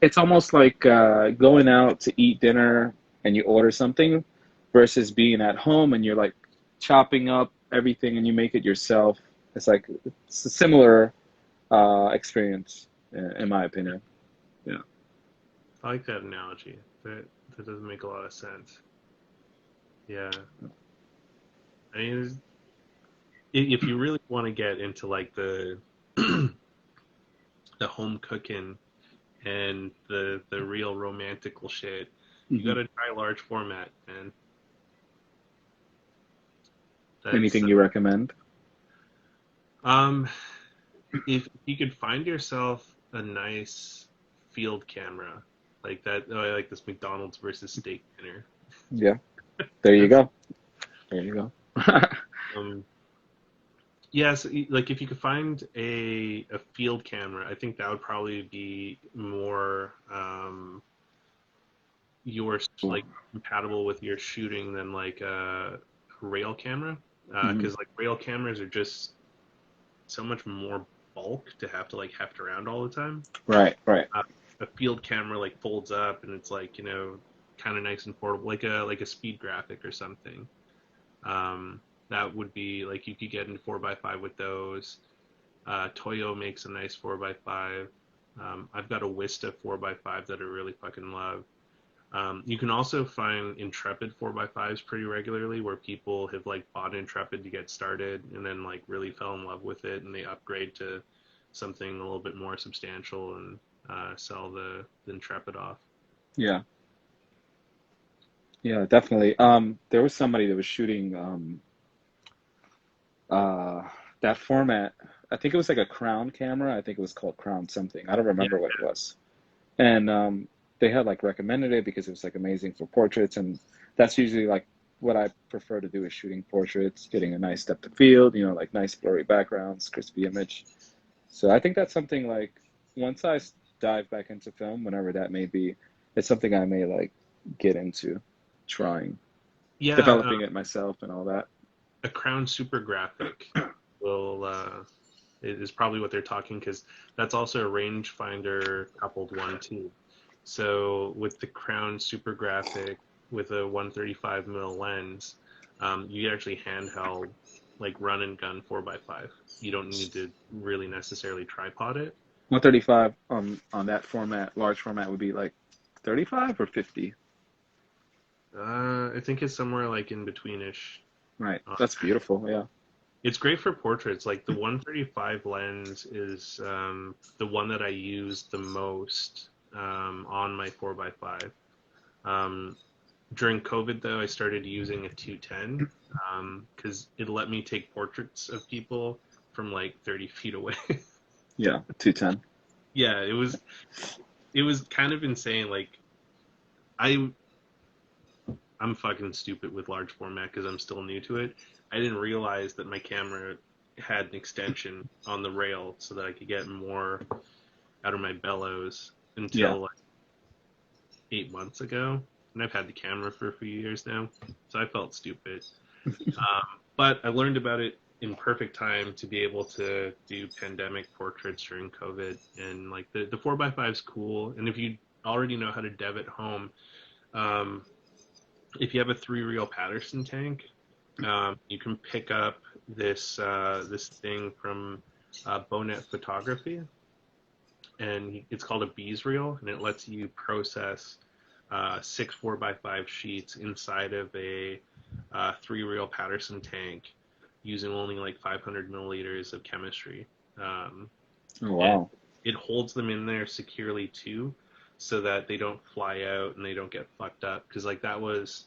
It's almost like going out to eat dinner and you order something versus being at home and you're like chopping up everything and you make it yourself. It's a similar experience, in my opinion. Yeah. I like that analogy. That does make a lot of sense. Yeah, I mean, if you really want to get into like the the home cooking and the real romantical shit, you Hmm. got to try large format, and that's Anything you recommend? um if you could find yourself a nice field camera like that. Oh, I like this McDonald's versus steak dinner. Yeah. There you That's go. There you go. um yes, like if you could find a field camera, I think that would probably be more your like compatible with your shooting than like a rail camera, Mhm. because like rail cameras are just so much more bulk to have to like heft around all the time. Right, right. uh, a field camera like folds up and it's like kind of nice and portable, like a speed graphic or something. That would be like you could get into 4x5 with those. Toyo makes a nice 4x5. I've got a Wista 4x5 that I really fucking love. You can also find Intrepid 4x5s pretty regularly where people have like bought Intrepid to get started and then like really fell in love with it and they upgrade to something a little bit more substantial and sell the Intrepid off. Yeah. Yeah, definitely. There was somebody that was shooting uh that format. I think it was like a Crown camera. I think it was called Crown something. I don't Yeah, remember what it was. And they had like recommended it because it was like amazing for portraits, and that's usually like what I prefer to do is shooting portraits, getting a nice depth of field, like nice blurry backgrounds, crispy image. So I think that's something like once dive back into film, whenever that may be, it's something I may like get into trying, yeah. developing it myself and all that. A Crown Super Graphic will is probably what they're talking because that's also a rangefinder coupled one too. So with the Crown Super Graphic with a 135 mil lens, you actually handheld like run and gun 4x5. You don't need to really necessarily tripod it. 135 on that format, large format would be like 35 or 50. I think it's somewhere like in betweenish. Right. Uh, That's beautiful. Yeah. it's great for portraits. Like the 135 lens is the one that I use the most on my 4x5. Um, During COVID, though, I started using a 210 because it let me take portraits of people from like 30 feet away. Yeah. 210. Yeah, it was kind of insane. Like I I'm fucking stupid with large format because I'm still new to it. I didn't realize that my camera had an extension on the rail so that I could get more out of my bellows Yeah. until like 8 months ago. And I've had the camera for a few years now, so I felt stupid. But I learned about it in perfect time to be able to do pandemic portraits during COVID. And like the 4x5 is cool. And if you already know how to dev at home, um, if you have a three reel Patterson tank, you can pick up this thing from Bonet Photography, and it's called a bees reel, and it lets you process six 4x5 sheets inside of a three reel Patterson tank using only like 500 milliliters of chemistry. Um, Oh, and wow. it holds them in there securely too, so that they don't fly out and they don't get fucked up. Because like that was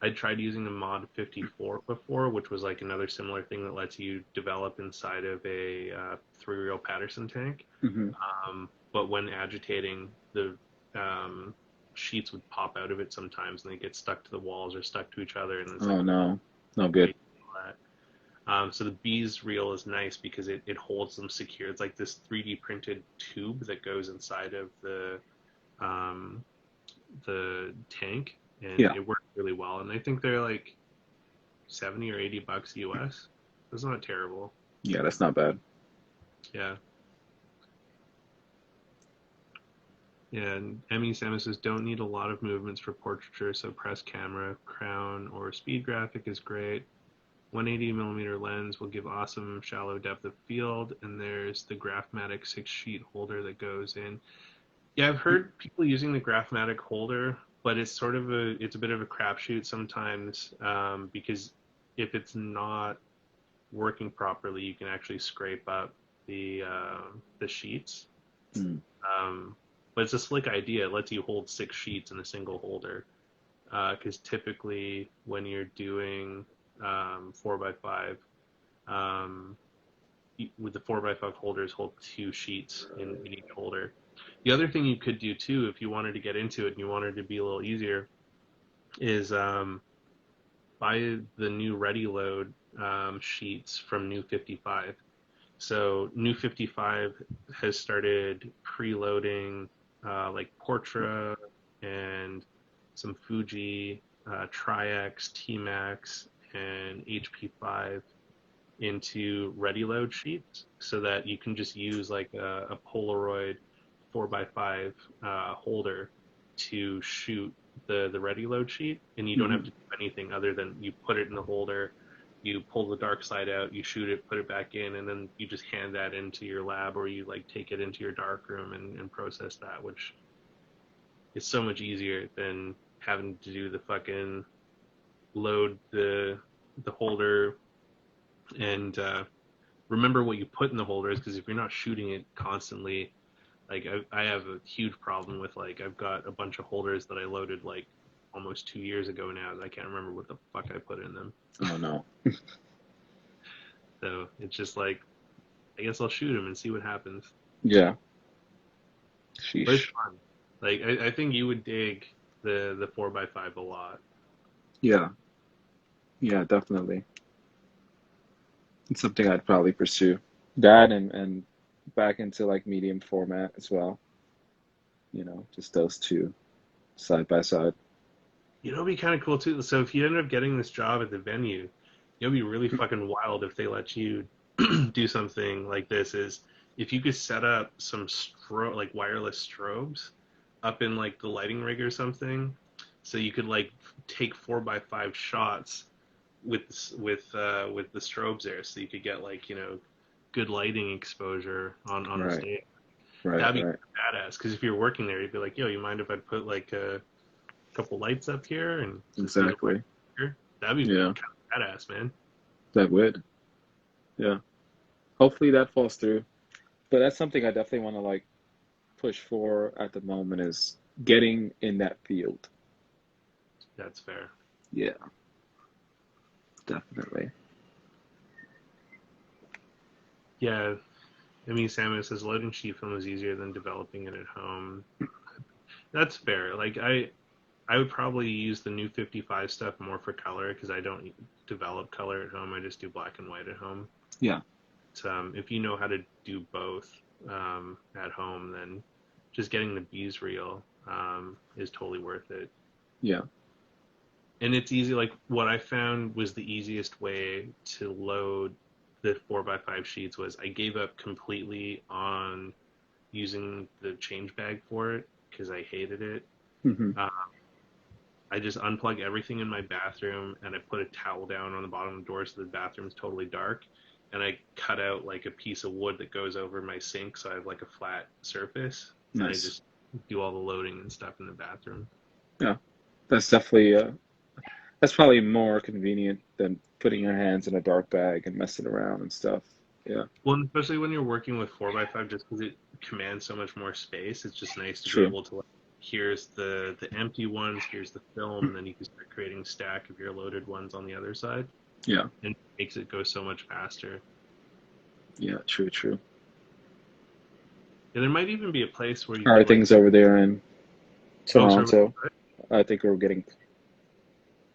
I tried using the Mod 54 before, which was like another similar thing that lets you develop inside of a three-reel Patterson tank. Hmm. But when agitating, the um, sheets would pop out of it sometimes, and they get stuck to the walls or stuck to each other, and it's like Oh a no, no way good. to do that. So the bees reel is nice because it holds them secure. It's like this 3D printed tube that goes inside of um, the tank, and Yeah, it works really well. And I think they're like 70 or 80 bucks US. That's not terrible. yeah, that's not bad. Yeah. Yeah, and Emmy Samus says don't need a lot of movements for portraiture, so press camera, crown, or speed graphic is great. 180 millimeter lens will give awesome shallow depth of field, and there's the Graphmatic 6 sheet holder that goes in. Yeah, I've heard people using the Graphmatic holder, but it's a bit of a crapshoot sometimes because if it's not working properly, you can actually scrape up the sheets. Mm. Um, but it's a slick idea. It lets you hold 6 sheets in a single holder. Because typically when you're doing 4x5, um, with the 4x5 holders, hold 2 sheets in each holder. The other thing you could do too, if you wanted to get into it and you wanted it to be a little easier, is buy the new Ready Load sheets from New 55. So New 55 has started preloading like Portra and some Fuji, Tri-X, T-Max, and HP5 into ready load sheets so that you can just use like a Polaroid 4x5 holder to shoot the ready load sheet, and you don't have Hmm. to do anything other than you put it in the holder, you pull the dark side out, you shoot it, put it back in, and then you just hand that into your lab, or you like take it into your dark room and process that, which is so much easier than having to do the fucking load the holder and remember what you put in the holders, because if you're not shooting it constantly, like I have a huge problem with, like, I've got a bunch of holders that I loaded like almost 2 years ago now that I can't remember what the fuck I put in them. Oh no. So it's just like, I guess I'll shoot them and see what happens. Yeah. But it's Sheesh. fun. Like I think you would dig the 4x5 a lot. Yeah. Yeah, definitely. It's something I'd probably pursue. That and back into like medium format as well. Just those two side by side. You know, it'd be kind of cool too. So if you end up getting this job at the venue, it'd be really fucking wild if they let you do something like this. Is if you could set up some like wireless strobes up in like the lighting rig or something, so you could like take 4x5 shots with the strobes there, so you could get like, good lighting exposure on the Right, stage. right, That'd be right. badass. Because if you're working there, you'd be like, yo, you mind if I put like a couple lights up here and just do the work Exactly. here? That'd be Yeah, kind of badass, man. that would. Yeah. Hopefully that falls through. But that's something I definitely want to like push for at the moment is getting in that field. That's fair. Yeah, definitely. Yeah, I mean, Samuel says loading sheet film is easier than developing it at home. That's fair. Like I would probably use the new 55 stuff more for color because I don't develop color at home. I just do black and white at home. Yeah, So, if you know how to do both at home, then just getting the bees reel is totally worth it. yeah. And it's easy. Like what I found was the easiest way to load the 4x5 sheets was I gave up completely on using the change bag for it because I hated it. Hmm. Uh, I just unplug everything in my bathroom and I put a towel down on the bottom of the door so the bathroom's totally dark. And I cut out like a piece of wood that goes over my sink so I have like a flat surface. And I Nice. just do all the loading and stuff in the bathroom. Yeah, that's definitely that's probably more convenient than putting your hands in a dark bag and messing around and stuff. Yeah, Well, and especially when you're working with 4x5, just because it commands so much more space, it's just nice to be true. able to like here's the empty ones, here's the film, and then you can start creating stack of your loaded ones on the other side, Yeah. and it makes it go so much faster. Yeah. True. True. And there might even be a place where you How are can like, things over there in oh, sorry, Toronto? I think we're getting.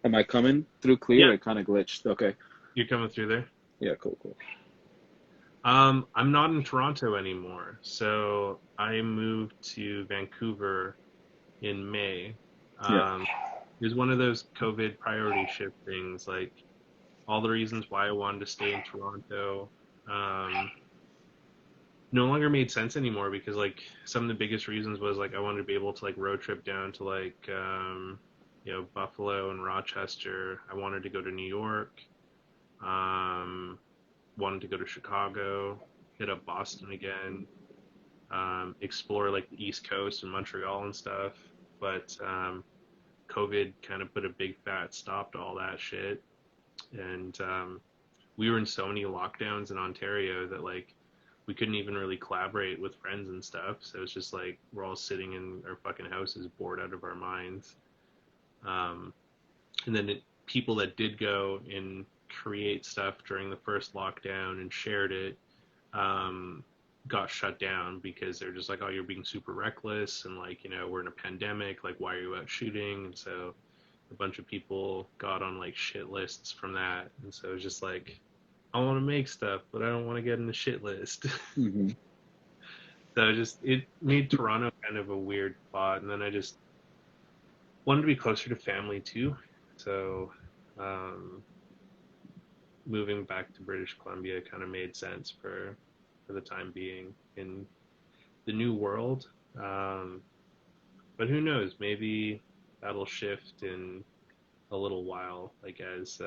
Am I coming through clear? yeah, It kind of glitched. Okay. you're coming through there. Yeah. Cool. Cool. I'm not in Toronto anymore, so I moved to Vancouver in May. Yeah. Um, it was one of those COVID priority shift things, like all the reasons why I wanted to stay in Toronto. Um, no longer made sense anymore because like some of the biggest reasons was like I wanted to be able to like road trip down to like Buffalo and Rochester. I wanted to go to New York. Um, wanted to go to Chicago, hit up Boston again, explore like the East Coast and Montreal and stuff. But COVID kind of put a big fat stop to all that shit, and we were in so many lockdowns in Ontario that like we couldn't even really collaborate with friends and stuff. So it's just like we're all sitting in our fucking houses, bored out of our minds. Um, and then people that did go and create stuff during the first lockdown and shared it um, got shut down because they're just like, oh, you're being super reckless and like, we're in a pandemic. Like, why are you out shooting? And so a bunch of people got on like shit lists from that. And so it's just like, I want to make stuff, but I don't want to get in the shit list. Hmm. So it made Toronto kind of a weird spot. And then I just wanted to be closer to family too. So um, moving back to British Columbia kind of made sense for the time being in the new world. Um, but who knows? Maybe that'll shift in a little while, like as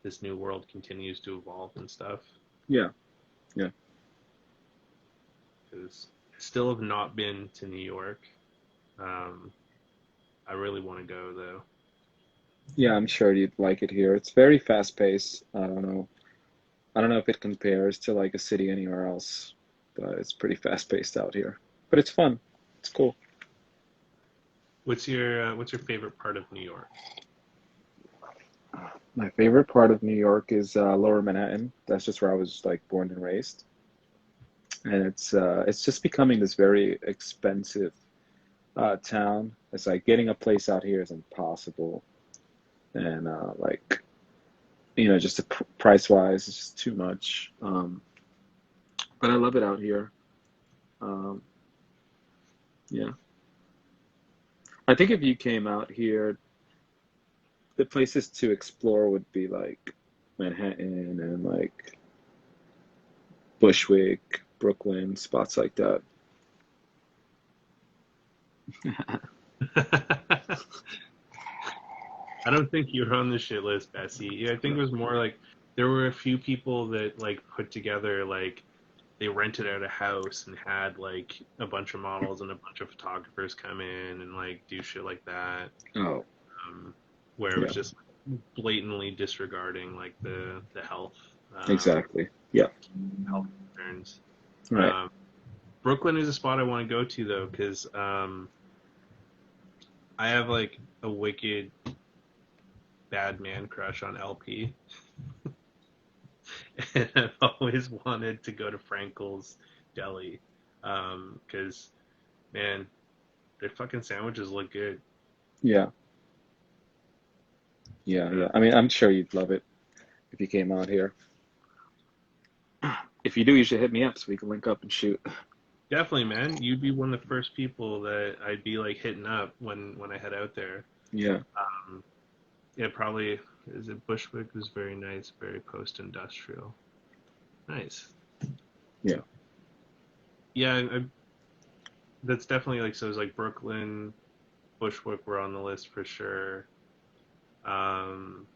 this new world continues to evolve and stuff. Yeah. Yeah. Because I still have not been to New York. Um, I really want to go though. Yeah. I'm sure you'd like it here. It's very fast paced. I don't know. I don't know if it compares to like a city anywhere else, but it's pretty fast paced out here. But it's fun. It's cool. What's your favorite part of New York? My favorite part of New York is Lower Manhattan. That's just where I was like born and raised, and it's just becoming this very expensive town. It's like getting a place out here is impossible, and like just the price wise, it's just too much. But I love it out here. Um, yeah, I think if you came out here, the places to explore would be like Manhattan and like Bushwick, Brooklyn, spots like that. I don't think you were on the shit list, Bessie. Yeah, I think it was more like there were a few people that like put together like they rented out a house and had like a bunch of models and a bunch of photographers come in and like do shit like that. Oh, Um, where it was yeah, just blatantly disregarding like the exactly. Yeah, health concerns. right. Um, Brooklyn is a spot I want to go to though, because I have like a wicked bad man crush on LP, and I've always wanted to go to Frankel's Deli, because man, their fucking sandwiches look good. Yeah, yeah, Uh, yeah. I mean, I'm sure you'd love it if you came out here. If you do, you should hit me up so we can link up and shoot. Definitely, man. You'd be one of the first people that I'd be like hitting up when I head out there. Yeah, Um, yeah, probably is it Bushwick was very nice, very post-industrial. Nice. yeah, Yeah, that's definitely like so. It's like Brooklyn, Bushwick were on the list for sure. Um,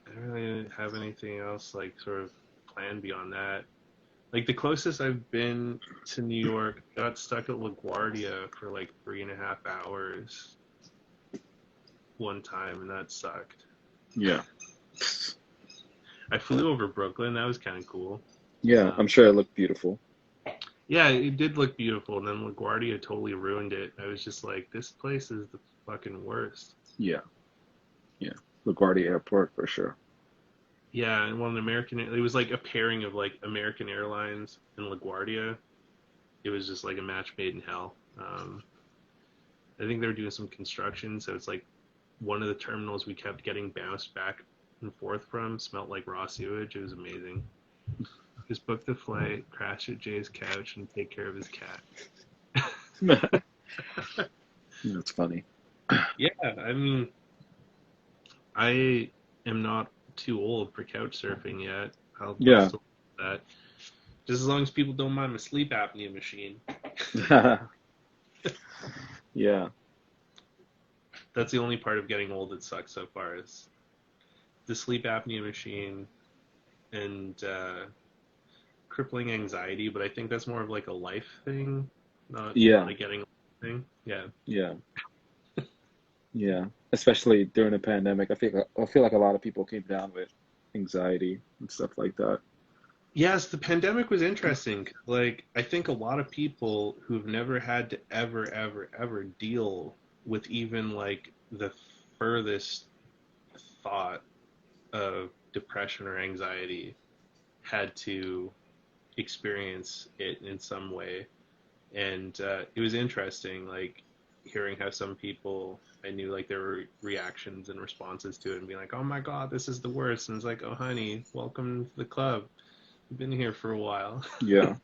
I don't really have anything else like sort of planned beyond that. Like the closest I've been to New York, got stuck at LaGuardia for like 3.5 hours one time, and that sucked. yeah, I flew over Brooklyn. That was kind of cool. yeah. Um, I'm sure it looked beautiful. Yeah, it did look beautiful, and then LaGuardia totally ruined it. I was just like, this place is the fucking worst. Yeah, yeah. LaGuardia Airport for sure. Yeah, and one American, it was like a pairing of like American Airlines and LaGuardia. It was just like a match made in hell. I think they were doing some construction, so it's like one of the terminals we kept getting bounced back and forth from smelled like raw sewage. It was amazing. Just book the flight, crash at Jay's couch, and take care of his cat. That's funny. Yeah, I mean, I am not too old for couch surfing yet. I'll Yeah. still do that. Just as long as people don't mind my sleep apnea machine. Yeah. That's the only part of getting old that sucks so far is the sleep apnea machine and crippling anxiety. But I think that's more of like a life thing, not Yeah. a getting old thing. Yeah. Yeah. Yeah. Especially during the pandemic, I feel like a lot of people came down with anxiety and stuff like that. Yes, the pandemic was interesting. Like, I think a lot of people who've never had to ever deal with even like the furthest thought of depression or anxiety had to experience it in some way. And it was interesting, like, hearing how some people I knew, like, there were reactions and responses to it and being like, oh my God, this is the worst. And it's like, oh, honey, welcome to the club. You've been here for a while. Yeah,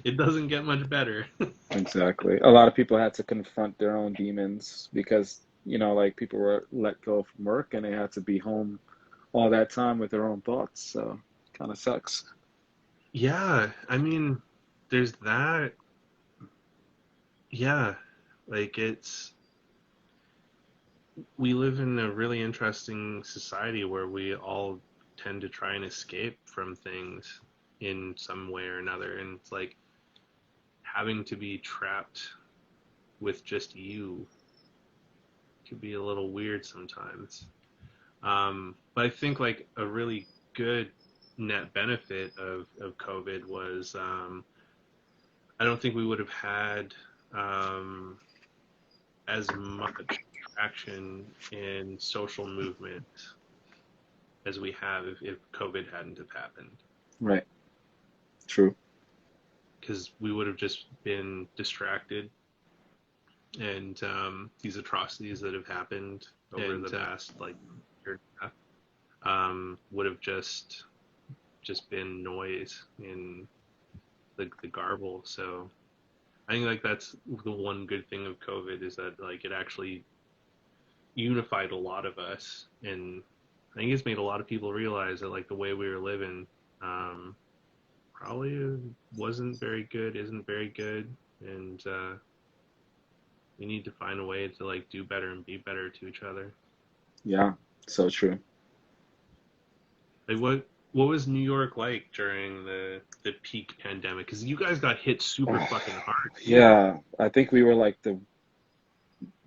It doesn't get much better. exactly. A lot of people had to confront their own demons because, like people were let go from work and they had to be home all that time with their own thoughts. So kind of sucks. Yeah, I mean, there's that. Yeah, like we live in a really interesting society where we all tend to try and escape from things in some way or another. And it's like having to be trapped with just you could be a little weird sometimes. But I think like a really good net benefit of COVID was I don't think we would have had um, as much action in social movement as we have if COVID hadn't have happened. Right. True. Because we would have just been distracted, and these atrocities that have happened over the past like year and a half would have just been noise in the garble. So I think like that's the one good thing of COVID is that like it actually unified a lot of us, and I think it's made a lot of people realize that like the way we were living um, probably wasn't very good, isn't very good, and we need to find a way to like do better and be better to each other. Yeah. So true. Like what was New York like during the peak pandemic? Because you guys got hit super fucking hard. Yeah. I think we were like the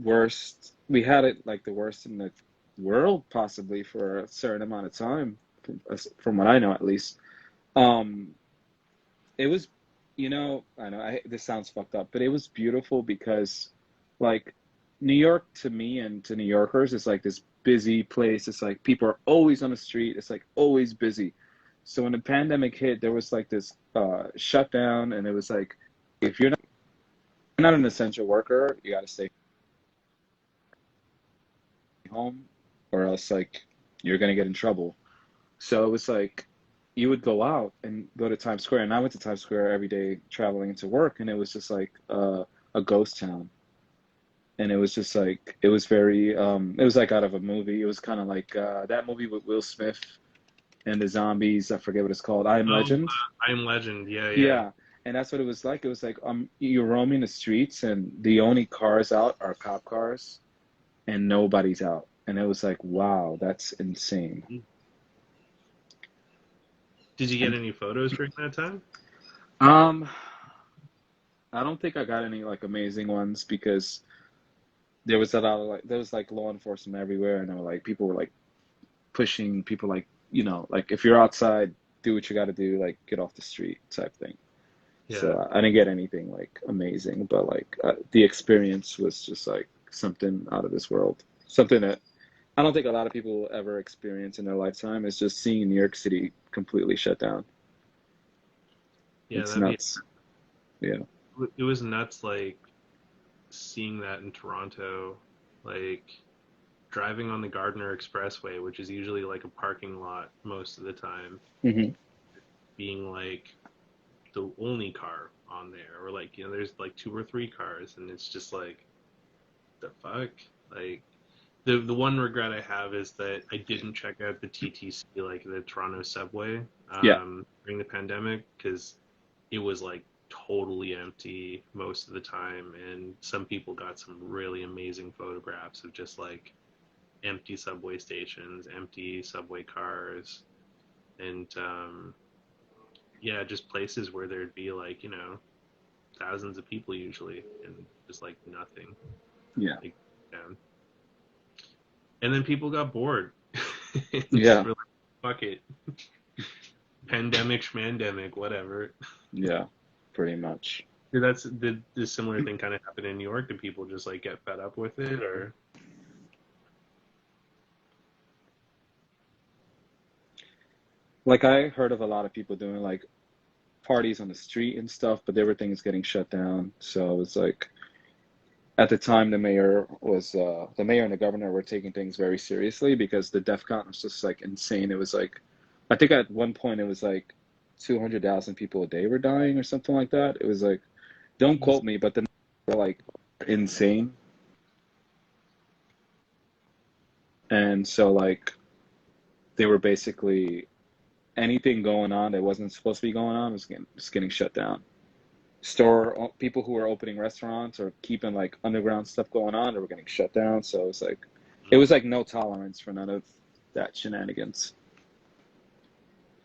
worst. We had it like the worst in the world, possibly for a certain amount of time, from what I know at least. Um, it was, I know this sounds fucked up, but it was beautiful because, like, New York to me and to New Yorkers is like this busy place. It's like people are always on the street. It's like always busy. So when the pandemic hit, there was like this shutdown, and it was like, if you're not an essential worker, you got to stay home, or else like you're gonna get in trouble. So it was like you would go out and go to Times Square, and I went to Times Square every day traveling into work, and it was just like a ghost town. And it was just like it was very it was like out of a movie. It was kind of like that movie with Will Smith and the zombies. I forget what it's called. I Am Oh, Legend. I Am Legend. Yeah, yeah. Yeah. And that's what it was like. It was like you're roaming the streets and the only cars out are cop cars and nobody's out. And it was like, wow, that's insane. Did you get And any photos during that time? um I don't think I got any like amazing ones because there was like law enforcement everywhere, and there were like people were like pushing people, like, like if you're outside, do what you got to do, like get off the street type thing. Yeah. So I didn't get anything like amazing, but like the experience was just like something out of this world. Something that I don't think a lot of people will ever experience in their lifetime is just seeing New York City completely shut down. Yeah, It's that'd be nuts. Yeah. it was nuts like seeing that in Toronto, like driving on the Gardiner Expressway, which is usually like a parking lot most of the time, Hmm. being like the only car on there, or like there's like two or three cars, and it's just like the fuck. Like the one regret I have is that I didn't check out the TTC, like the Toronto subway, Yeah. during the pandemic, because it was like totally empty most of the time, and some people got some really amazing photographs of just like empty subway stations, empty subway cars, and yeah, just places where there'd be like thousands of people usually, and just like nothing. Yeah. Like, down. And then people got bored. And just Yeah. were like, fuck it, pandemic, schmandemic, whatever. Yeah. Pretty much. Did this similar thing kind of happen in New York? Did people just like get fed up with it, or? Like I heard of a lot of people doing like parties on the street and stuff, but everything is getting shut down. So it was like at the time the mayor and the governor were taking things very seriously because the death count was just like insane. It was like I think at one point it was like 200,000 people a day were dying or something like that. It was like don't Jeez. quote me, but the numbers were like insane. And so like they were basically anything going on that wasn't supposed to be going on was getting shut down. Store people who were opening restaurants or keeping like underground stuff going on, they were getting shut down. So it was like no tolerance for none of that shenanigans.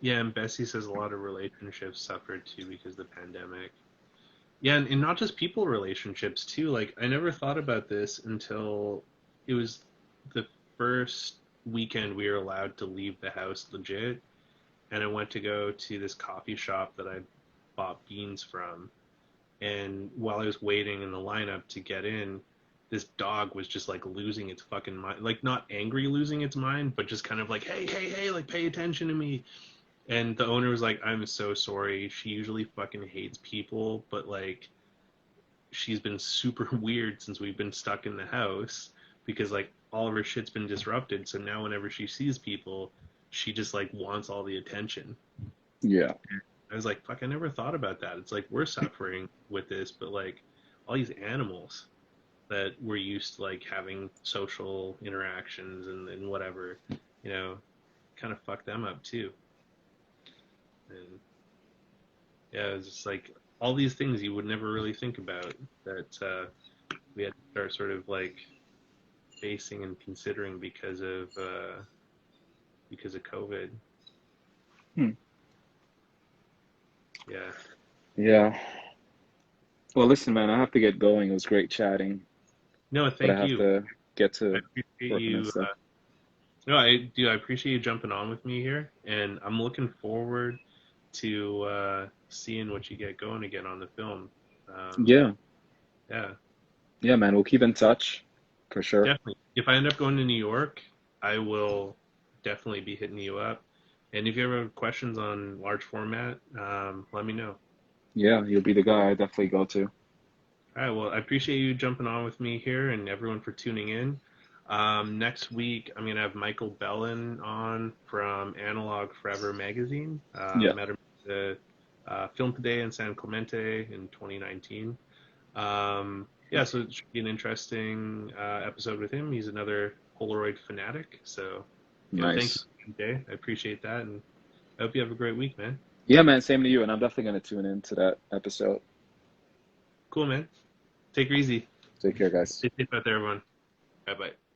Yeah, and Bessie says a lot of relationships suffered too because of the pandemic. Yeah, and not just people relationships too. Like I never thought about this until it was the first weekend we were allowed to leave the house legit, and I went to go to this coffee shop that I bought beans from. And while I was waiting in the lineup to get in, this dog was just like losing its fucking mind. Like not angry losing its mind, but just kind of like, hey, hey, hey, like pay attention to me. And the owner was like, I'm so sorry. She usually fucking hates people, but like she's been super weird since we've been stuck in the house because like all of her shit's been disrupted. So now whenever she sees people, she just like wants all the attention. Yeah. I was like, fuck, I never thought about that. It's like we're suffering with this, but like all these animals that we're used to like having social interactions and whatever, you know, kind of fuck them up too. And yeah, it's just like all these things you would never really think about that we had to start sort of like facing and considering because of COVID. Hmm. Yeah. Yeah. Well, listen, man, I have to get going. It was great chatting, No, but I thank have you. to get I to appreciate working on you. stuff. No, I do. I appreciate you jumping on with me here, and I'm looking forward to seeing what you get going again on the film. Um, Yeah. yeah, Yeah, man, we'll keep in touch for sure. definitely. If I end up going to New York, I will definitely be hitting you up. And if you ever have questions on large format, let me know. Yeah, you'll be the guy I definitely go to. All right. Well, I appreciate you jumping on with me here and everyone for tuning in. Next week, I'm going to have Michael Bellin on from Analog Forever magazine. Yeah. Met him at the Film Today in San Clemente in 2019. Yeah, so it should be an interesting episode with him. He's another Polaroid fanatic. So, yeah, thank Nice. you, Jay. I appreciate that. And I hope you have a great week, man. Yeah, man, same to you, and I'm definitely gonna tune in to that episode. Cool, man. Take her easy. Take care, guys. Stay safe out there, everyone. Bye bye.